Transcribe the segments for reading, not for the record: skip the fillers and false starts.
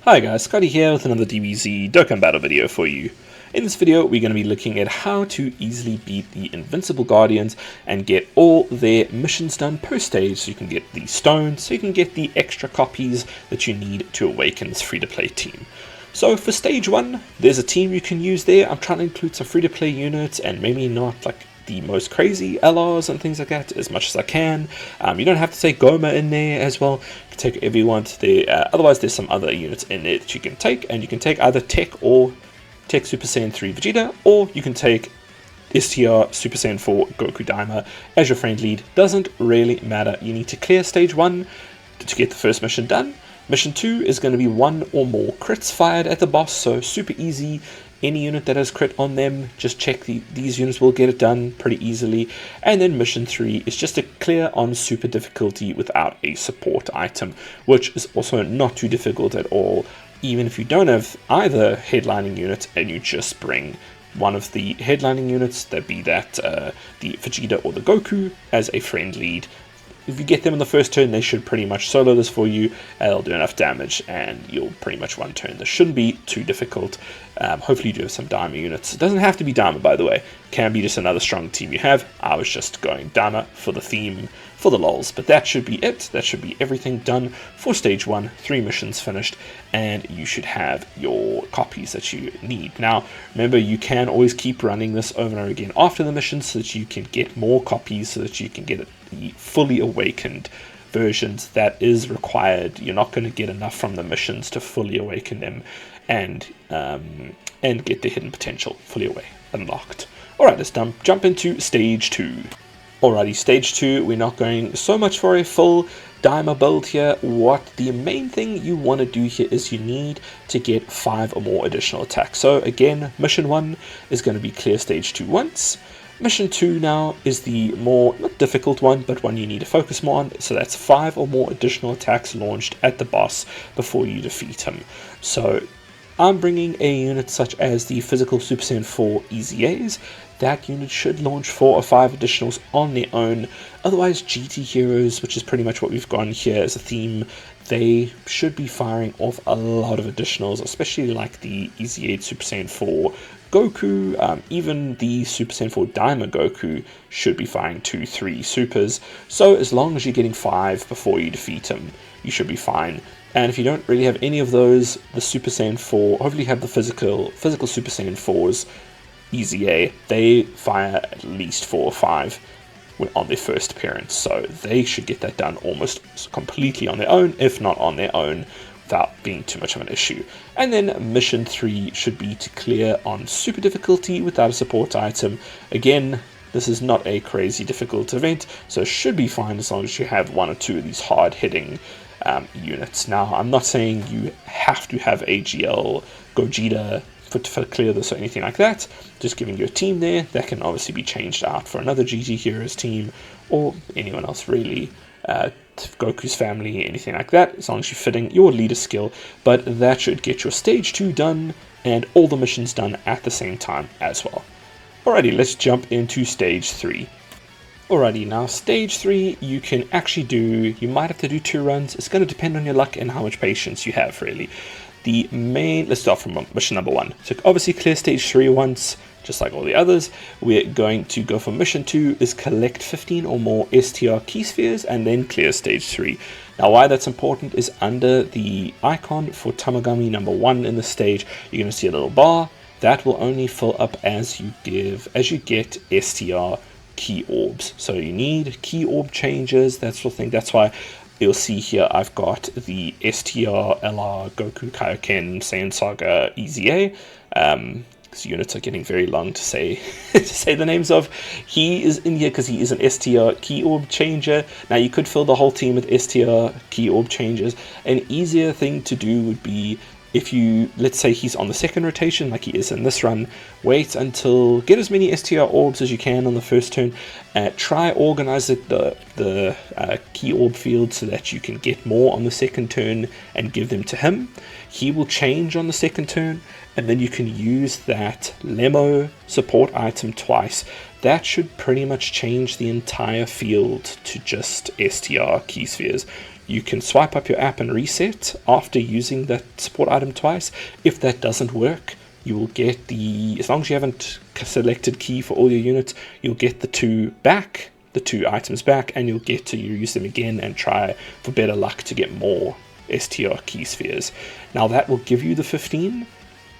Hi guys, Scotty here with another DBZ Dokkan Battle video for you. In this video we're going to be looking at how to easily beat the Invincible Guardians and get all their missions done per stage, so you can get the stones, so you can get the extra copies that you need to awaken this free-to-play team. So for stage 1, there's a team you can use there. I'm trying to include some free-to-play units and maybe not like the most crazy LRs and things like that as much as I can. You don't have to take Goma in there as well. You can take whatever you want there. Otherwise there's some other units in there that you can take, and you can take either Tech or Tech Super Saiyan 3 Vegeta, or you can take STR Super Saiyan 4 Goku Daima as your friend lead. Doesn't really matter. You need to clear stage 1 to get the first mission done. Mission 2 is going to be 1 or more crits fired at the boss, so super easy. Any unit that has crit on them, just check these units will get it done pretty easily. And then mission 3 is just a clear on super difficulty without a support item, which is also not too difficult at all, even if you don't have either headlining unit and you just bring one of the headlining units, that be that the Vegeta or the Goku, as a friend lead. If you get them in the first turn, they should pretty much solo this for you, and they'll do enough damage, and you'll pretty much one turn. This shouldn't be too difficult. Hopefully you do have some Daima units. It doesn't have to be Daima, by the way. It can be just another strong team you have. I was just going Daima for the theme, for the lols. But that should be it. That should be everything done for stage 1. 3 missions finished, and you should have your copies that you need. Now, remember, you can always keep running this over and over again after the mission so that you can get more copies, so that you can get the fully awakened versions that is required. You're not going to get enough from the missions to fully awaken them and get the hidden potential fully unlocked. Alright, let's jump into stage 2. Alrighty, stage 2, we're not going so much for a full Daima build here. What the main thing you want to do here is you need to get 5 or more additional attacks. So again, mission 1 is going to be clear stage 2 once. Mission 2 now is the more, not difficult one, but one you need to focus more on. So that's 5 or more additional attacks launched at the boss before you defeat him. So I'm bringing a unit such as the Physical Super Saiyan 4 EZAs. That unit should launch 4 or 5 additionals on their own. Otherwise, GT heroes, which is pretty much what we've gone here as a theme, they should be firing off a lot of additionals, especially like the EZ8 Super Saiyan 4 Goku. Even the Super Saiyan 4 Daima Goku should be firing 2-3 supers. So as long as you're getting 5 before you defeat him, you should be fine. And if you don't really have any of those, the Super Saiyan 4, hopefully you have the physical Super Saiyan 4s EZA, they fire at least 4 or 5 on their first appearance, so they should get that done almost completely on their own, if not on their own, without being too much of an issue. And then mission 3 should be to clear on super difficulty without a support item. Again, this is not a crazy difficult event, so it should be fine as long as you have 1 or 2 of these hard hitting units. Now, I'm not saying you have to have AGL Gogeta to clear this or anything like that. Just giving you a team there that can obviously be changed out for another GT Heroes team or anyone else really, Goku's family, anything like that, as long as you're fitting your leader skill. But that should get your stage 2 done and all the missions done at the same time as well. Alrighty, let's jump into stage 3. Alrighty, now stage 3 you can actually do, you might have to do 2 runs. It's going to depend on your luck and how much patience you have really. Let's start from mission number 1. So obviously clear stage 3 once, just like all the others. We're going to go for mission 2 is collect 15 or more STR key spheres and then clear stage 3. Now why that's important is under the icon for Tamagami number 1 in the stage, you're going to see a little bar that will only fill up as you get STR key orbs. So you need key orb changes, that sort of thing. That's why you'll see here I've got the STR, LR, Goku, Kaioken, Saiyan Saga, EZA. These units are getting very long to say the names of. He is in here because he is an STR key orb changer. Now you could fill the whole team with STR key orb changes. An easier thing to do would be, if you, let's say he's on the second rotation like he is in this run, wait until, get as many STR orbs as you can on the first turn. Try organize the key orb field so that you can get more on the second turn and give them to him. He will change on the second turn, and then you can use that Lemo support item twice. That should pretty much change the entire field to just STR key spheres. you can swipe up your app and reset after using that support item twice. If that doesn't work, you will get as long as you haven't selected key for all your units, you'll get the two items back, and you'll get to use them again and try for better luck to get more STR key spheres. Now that will give you the 15.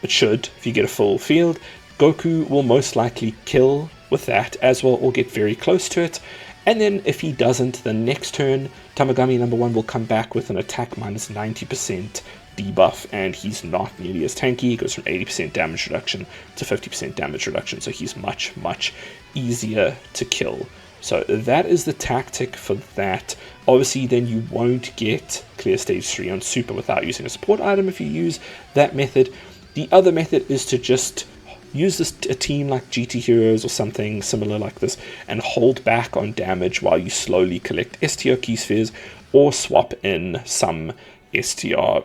It should, if you get a full field. Goku will most likely kill with that as well, or get very close to it. And then if he doesn't, the next turn, Tamagami number 1 will come back with an attack minus 90% debuff, and he's not nearly as tanky. He goes from 80% damage reduction to 50% damage reduction, so he's much, much easier to kill. So that is the tactic for that. Obviously, then you won't get clear stage 3 on Super without using a support item if you use that method. The other method is to just use a team like GT Heroes or something similar like this and hold back on damage while you slowly collect STR key spheres, or swap in some STR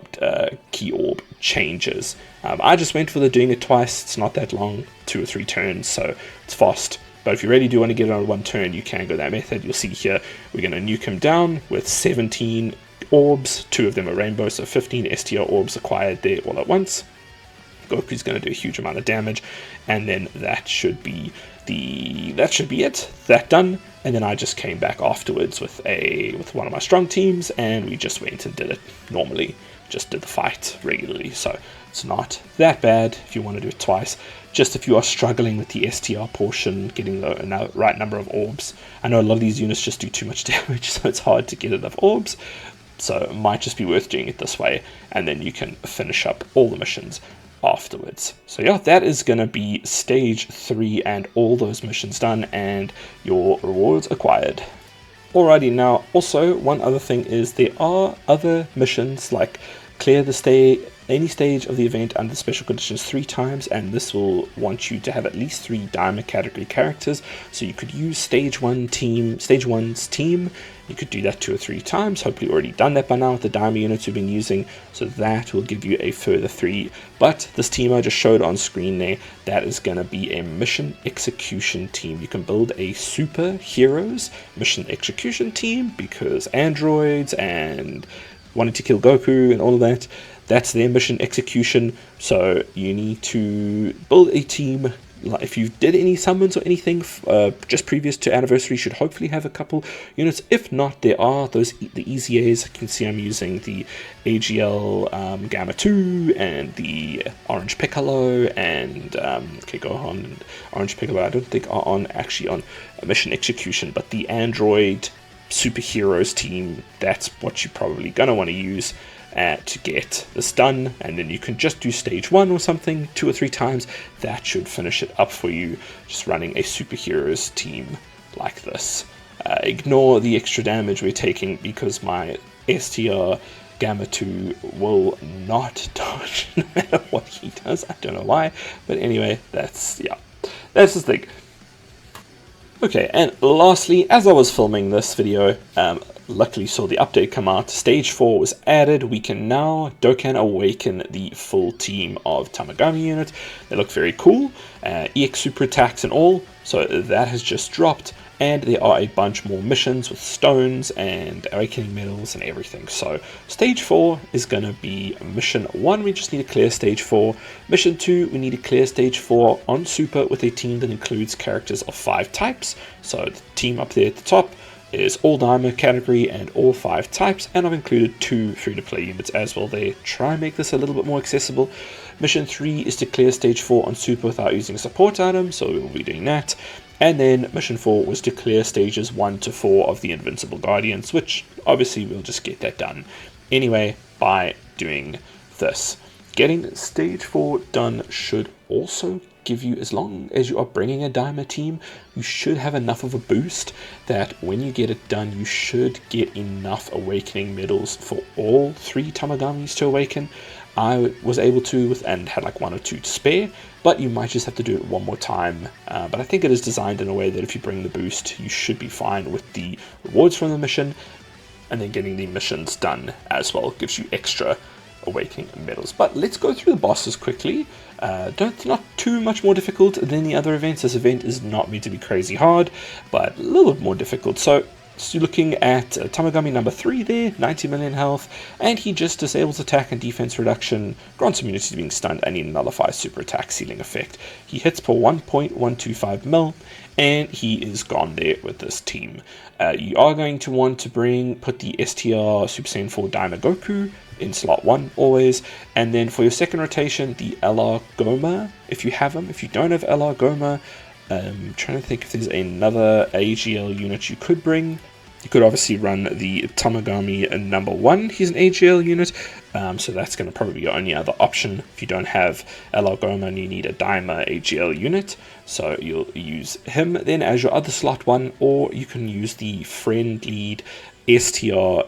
key orb changes. I just went for doing it twice. It's not that long, 2 or 3 turns, so it's fast. But if you really do want to get it on 1 turn, you can go that method. You'll see here we're going to nuke him down with 17 orbs. 2 of them are rainbow, so 15 STR orbs acquired there all at once. Goku's going to do a huge amount of damage, and then that should be it. That done, and then I just came back afterwards with one of my strong teams, and we just went and did it normally. Just did the fight regularly, so it's not that bad if you want to do it twice. Just if you are struggling with the STR portion, getting the right number of orbs. I know a lot of these units just do too much damage, so it's hard to get enough orbs. So it might just be worth doing it this way, and then you can finish up all the missions afterwards. So yeah, that is going to be stage 3 and all those missions done and your rewards acquired. Alrighty, now also one other thing is there are other missions like clear any stage of the event under special conditions 3 times, and this will want you to have at least 3 diamond category characters. So you could use stage 1's team. You could do that 2 or 3 times. Hopefully you've already done that by now with the diamond units we've been using, so that will give you a further 3. But this team I just showed on screen there, that is going to be a mission execution team. You can build a superheroes mission execution team because androids and wanting to kill Goku and all of that, that's their mission execution. So you need to build a team. Like if you did any summons or anything just previous to anniversary, should hopefully have a couple units. If not, there are the EZAs. You can see I'm using the AGL Gamma 2 and the Orange Piccolo and Gohan and Orange Piccolo. I don't think are actually on mission execution, but the Android superheroes team, that's what you're probably gonna want to use to get this done, and then you can just do stage 1 or something 2 or 3 times. That should finish it up for you, just running a superheroes team like this. Ignore the extra damage we're taking because my STR Gamma 2 will not dodge no matter what he does. I don't know why, but anyway, that's the thing. Okay, and lastly, as I was filming this video, luckily saw the update come out. Stage 4 was added. We can now Dokkan Awaken the full team of Tamagami units. They look very cool. EX super attacks and all. So that has just dropped. And there are a bunch more missions with stones and awakening medals and everything. So stage 4 is going to be mission 1. We just need to clear stage 4. Mission 2, we need to clear stage 4 on Super with a team that includes characters of 5 types. So the team up there at the top is all diamond category and all 5 types, and I've included 2 free-to-play units as well there. Try and make this a little bit more accessible. Mission 3 is to clear stage 4 on Super without using a support item, so we will be doing that. And then mission 4 was to clear stages 1 to 4 of the Invincible Guardians, which obviously we'll just get that done anyway by doing this. Getting stage 4 done should also give you, as long as you are bringing a diamond team, you should have enough of a boost that when you get it done, you should get enough awakening medals for all 3 Tamagamis to awaken. I was able to, and had like 1 or 2 to spare, but you might just have to do it one more time. But I think it is designed in a way that if you bring the boost, you should be fine with the rewards from the mission, and then getting the missions done as well gives you extra awakening medals. But let's go through the bosses quickly. Not too much more difficult than the other events. This event is not meant to be crazy hard, but a little bit more difficult. So So you're looking at Tamagami number 3 there, 90 million health, and he just disables attack and defense reduction, grants immunity to being stunned, and he nullifies super attack ceiling effect. He hits per 1.125 mil, and he is gone there with this team. You are going to want to put the STR Super Saiyan 4 Daima Goku in slot 1 always, and then for your second rotation, the LR Goma, if you have him. If you don't have LR Goma, I'm trying to think if there's another AGL unit you could bring. You could obviously run the Tamagami number 1. He's an AGL unit, so that's going to probably be your only other option if you don't have LR Goma and you need a Daima AGL unit. So you'll use him then as your other slot 1, or you can use the friend lead STR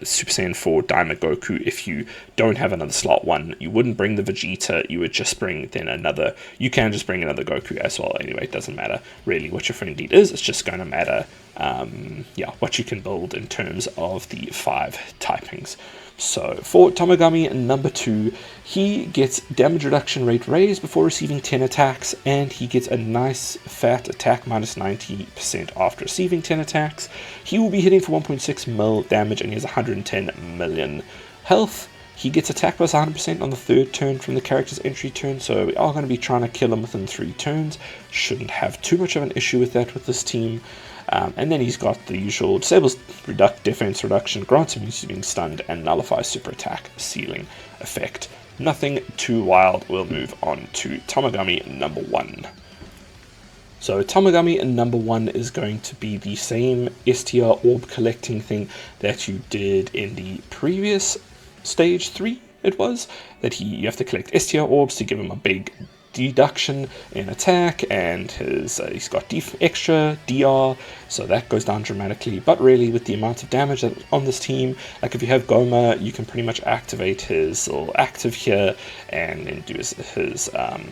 Super Saiyan 4 Daima Goku. If you don't have another slot 1, you wouldn't bring the Vegeta, you would just bring then another, you can just bring another Goku as well. Anyway, it doesn't matter really what your friend lead is, it's just going to matter what you can build in terms of the 5 typings. So for Tamagami number 2, he gets damage reduction rate raised before receiving 10 attacks, and he gets a nice fat attack minus 90% after receiving 10 attacks. He will be hitting for 1.6 mil damage, and he has 110 million health. He gets attack plus 100% on the 3rd turn from the character's entry turn, so we are going to be trying to kill him within 3 turns. Shouldn't have too much of an issue with that with this team. And then he's got the usual disables defense reduction, grants immunity to being stunned, and nullifies super attack ceiling effect. Nothing too wild. We'll move on to Tamagami number 1. So Tamagami number 1 is going to be the same STR orb collecting thing that you did in the previous stage 3. It was that you have to collect STR orbs to give him a big deduction in attack, and he's got extra DR, so that goes down dramatically. But really, with the amount of damage that on this team, like if you have Goma, you can pretty much activate his little active here and then do his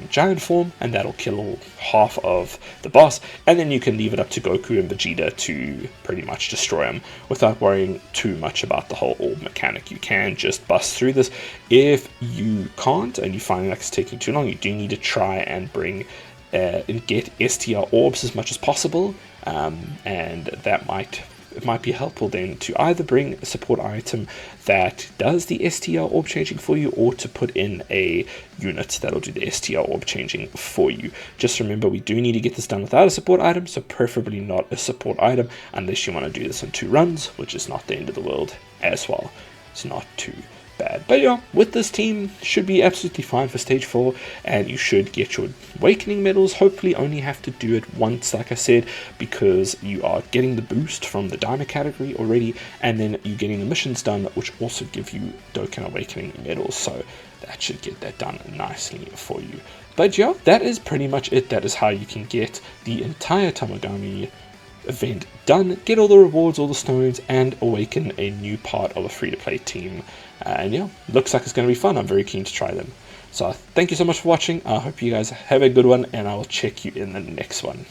giant form, and that'll kill half of the boss, and then you can leave it up to Goku and Vegeta to pretty much destroy him without worrying too much about the whole orb mechanic. You can just bust through this. If you can't and you find like it's taking too long, you do need to try and bring and get STR orbs as much as possible, and that might be helpful then to either bring a support item that does the STR orb changing for you, or to put in a unit that'll do the STR orb changing for you. Just remember, we do need to get this done without a support item, so preferably not a support item unless you want to do this in 2 runs, which is not the end of the world as well. It's not too bad. But yeah, with this team, should be absolutely fine for stage 4, and you should get your awakening medals. Hopefully only have to do it once, like I said, because you are getting the boost from the Daima category already, and then you're getting the missions done, which also give you Dokkan awakening medals, so that should get that done nicely for you. But yeah, that is pretty much it. That is how you can get the entire Tamagami event done, get all the rewards, all the stones, and awaken a new part of a free-to-play team. And yeah, looks like it's going to be fun. I'm very keen to try them. So thank you so much for watching. I hope you guys have a good one, and I will check you in the next one.